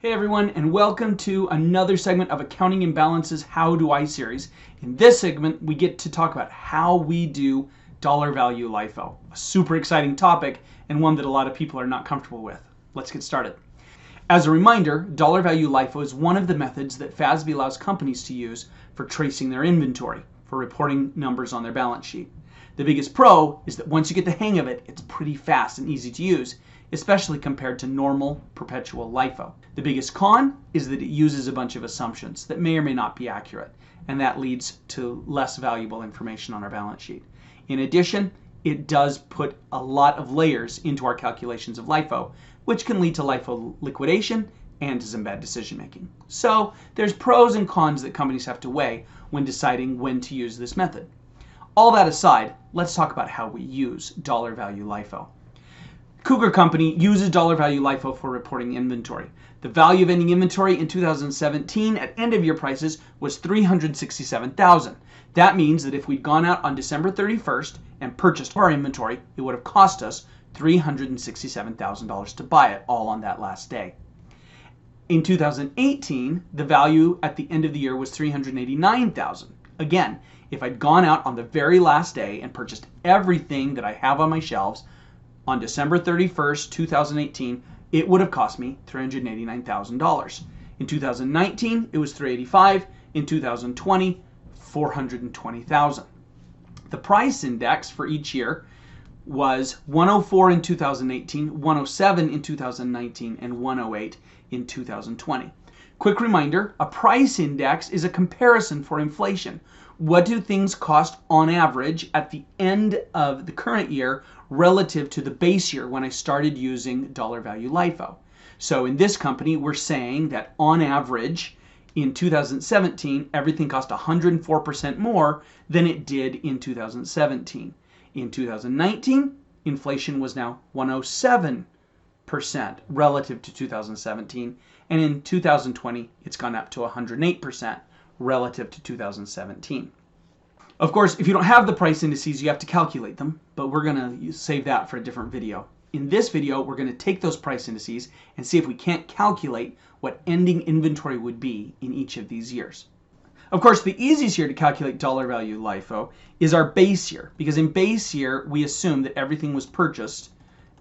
Hey everyone, and welcome to another segment of Accounting Imbalances How Do I series. In this segment, we get to talk about how we do dollar value LIFO, a super exciting topic and one that a lot of people are not comfortable with. Let's get started. As a reminder, dollar value LIFO is one of the methods that FASB allows companies to use for tracing their inventory, for reporting numbers on their balance sheet. The biggest pro is that once you get the hang of it, it's pretty fast and easy to use, especially compared to normal perpetual LIFO. The biggest con is that it uses a bunch of assumptions that may or may not be accurate, and that leads to less valuable information on our balance sheet. In addition, it does put a lot of layers into our calculations of LIFO, which can lead to LIFO liquidation and to some bad decision making. So there's pros and cons that companies have to weigh when deciding when to use this method. All that aside, let's talk about how we use dollar value LIFO. Cougar Company uses dollar value LIFO for reporting inventory. The value of ending inventory in 2017 at end of year prices was $367,000. That means that if we'd gone out on December 31st and purchased our inventory, it would have cost us $367,000 to buy it all on that last day. In 2018, the value at the end of the year was $389,000. Again, if I'd gone out on the very last day and purchased everything that I have on my shelves on December 31st, 2018, it would have cost me $389,000. In 2019, it was $385,000. In 2020, $420,000. The price index for each year was 104 in 2018, 107 in 2019, and 108 in 2020. Quick reminder, a price index is a comparison for inflation. What do things cost on average at the end of the current year relative to the base year when I started using dollar value LIFO? So in this company, we're saying that on average in 2017, everything cost 104% more than it did in 2017. In 2019, inflation was now 107% relative to 2017. And in 2020, it's gone up to 108% relative to 2017. Of course, if you don't have the price indices, you have to calculate them, but we're going to save that for a different video. In this video, we're going to take those price indices and see if we can't calculate what ending inventory would be in each of these years. Of course, the easiest year to calculate dollar value LIFO is our base year, because in base year, we assume that everything was purchased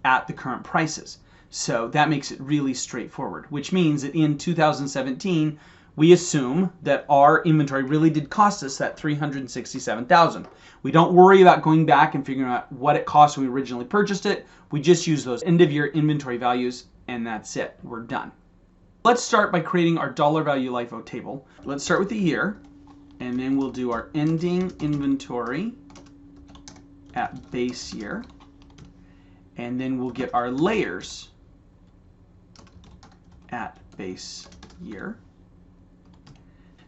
at the current prices. So that makes it really straightforward, which means that in 2017, we assume that our inventory really did cost us that $367,000. We don't worry about going back and figuring out what it cost when we originally purchased it. We just use those end of year inventory values and that's it. We're done. Let's start by creating our dollar value LIFO table. Let's start with the year and then we'll do our ending inventory at base year. And then we'll get our layers at base year.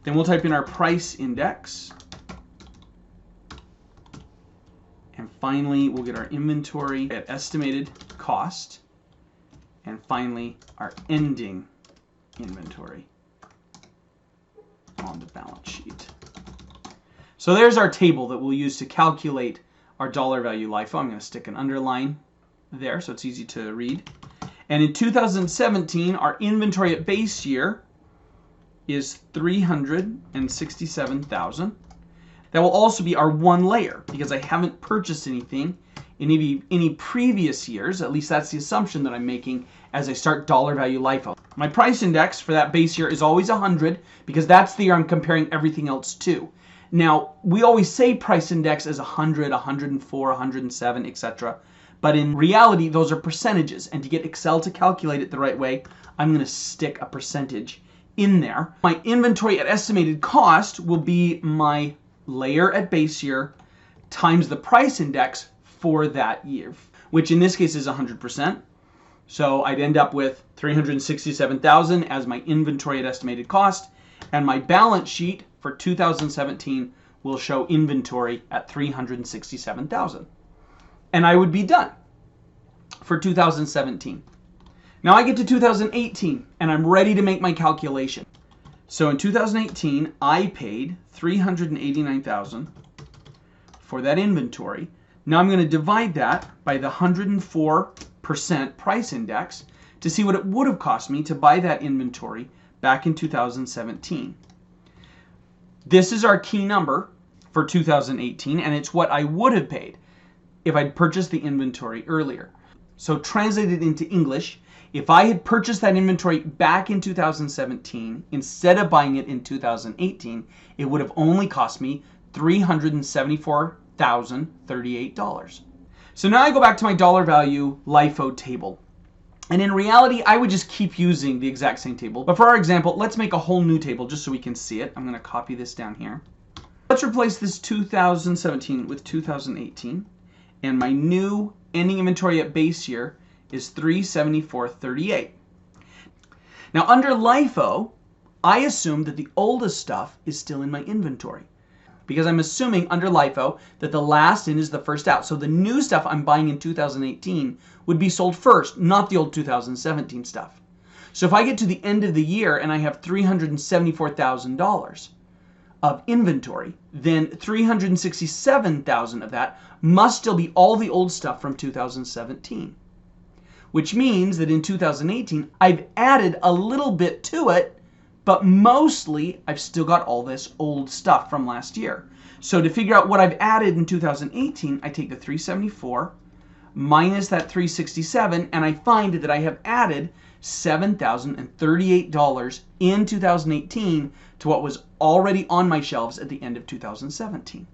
Then we'll type in our price index. And finally, we'll get our inventory at estimated cost. And finally, our ending inventory on the balance sheet. So there's our table that we'll use to calculate our dollar value LIFO. I'm going to stick an underline there so it's easy to read. And in 2017, our inventory at base year is $367,000. That will also be our one layer because I haven't purchased anything in any previous years. At least that's the assumption that I'm making as I start dollar value LIFO. My price index for that base year is always 100 because that's the year I'm comparing everything else to. Now, we always say price index as 100, 104, 107, etc. But in reality, those are percentages. And to get Excel to calculate it the right way, I'm going to stick a percentage in there. My inventory at estimated cost will be my layer at base year times the price index for that year, which in this case is 100%. So I'd end up with $367,000 as my inventory at estimated cost, and my balance sheet for 2017 will show inventory at $367,000. And I would be done for 2017. Now I get to 2018 and I'm ready to make my calculation. So in 2018, I paid $389,000 for that inventory. Now I'm going to divide that by the 104% price index to see what it would have cost me to buy that inventory back in 2017. This is our key number for 2018, and it's what I would have paid if I'd purchased the inventory earlier. So translated into English, if I had purchased that inventory back in 2017 instead of buying it in 2018, it would have only cost me $374,038. So now I go back to my dollar value LIFO table. And in reality, I would just keep using the exact same table. But for our example, let's make a whole new table just so we can see it. I'm going to copy this down here. Let's replace this 2017 with 2018. And my new ending inventory at base year is $374.38. Now under LIFO, I assume that the oldest stuff is still in my inventory, because I'm assuming under LIFO that the last in is the first out. So the new stuff I'm buying in 2018 would be sold first, not the old 2017 stuff. So if I get to the end of the year and I have $374,000 of inventory, then $367,000 of that must still be all the old stuff from 2017. Which means that in 2018, I've added a little bit to it, but mostly I've still got all this old stuff from last year. So to figure out what I've added in 2018, I take the 374 minus that 367, and I find that I have added $7,038 in 2018 to what was already on my shelves at the end of 2017.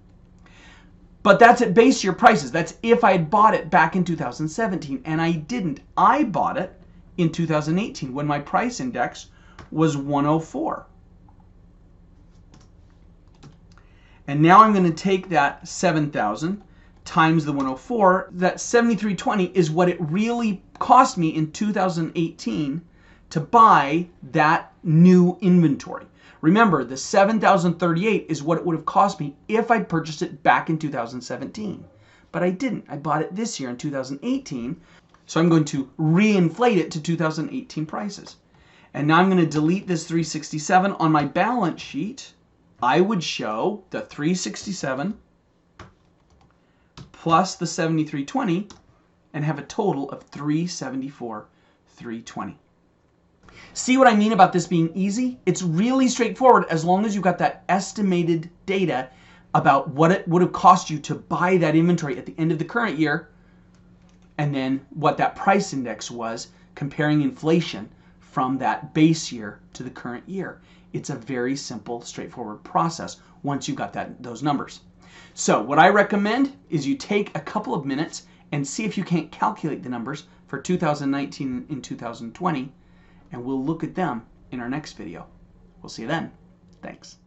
But that's at base year prices. That's if I had bought it back in 2017, and I didn't. I bought it in 2018 when my price index was 104. And now I'm going to take that 7,000 times the 104. That 73.20 is what it really cost me in 2018 to buy that new inventory. Remember, the $7,038 is what it would have cost me if I'd purchased it back in 2017. But I didn't. I bought it this year in 2018, so I'm going to reinflate it to 2018 prices. And now I'm going to delete this 367 on my balance sheet. I would show the 367 plus the 73.20 and have a total of 374,320. See what I mean about this being easy? It's really straightforward as long as you've got that estimated data about what it would have cost you to buy that inventory at the end of the current year, and then what that price index was, comparing inflation from that base year to the current year. It's a very simple, straightforward process once you've got those numbers. So what I recommend is you take a couple of minutes and see if you can't calculate the numbers for 2019 and 2020, and we'll look at them in our next video. We'll see you then. Thanks.